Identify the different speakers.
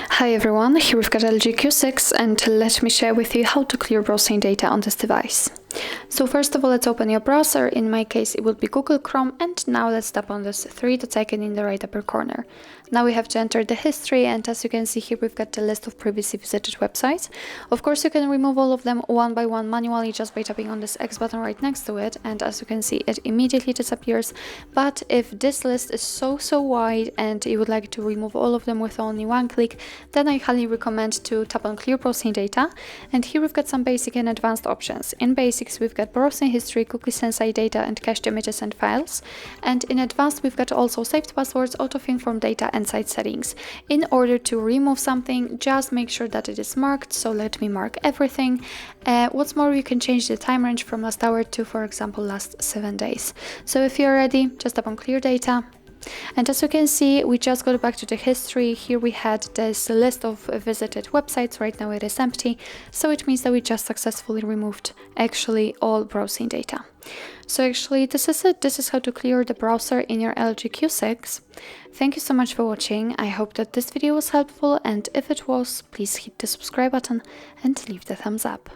Speaker 1: Hi everyone, here we've got LG Q6 and let me share with you how to clear browsing data on this device. So first of all, let's open your browser. In my case, it will be Google Chrome, and now let's tap on this three-dot icon in the right upper corner. Now we have to enter the history, and as you can see here, we've got the list of previously visited websites. Of course, you can remove all of them one by one manually just by tapping on this X button right next to it, and as you can see, it immediately disappears. But if this list is so wide and you would like to remove all of them with only one click, then I highly recommend to tap on Clear Browsing Data. And here we've got some basic and advanced options. In basics, we've got browsing history, cookie sensor data, and cached images and files. And in advanced, we've got also saved passwords, auto-fill form data, and site settings. In order to remove something, just make sure that it is marked. So let me mark everything. What's more, you can change the time range from last hour to, for example, last 7 days. So if you're ready, just tap on Clear Data. And as you can see, we just got back to the history. Here we had this list of visited websites. Right now it is empty, so it means that we just successfully removed actually all browsing data. So actually this is it. This is how to clear the browser in your LG Q6. Thank you so much for watching. I hope that this video was helpful, and if it was, please hit the subscribe button and leave the thumbs up.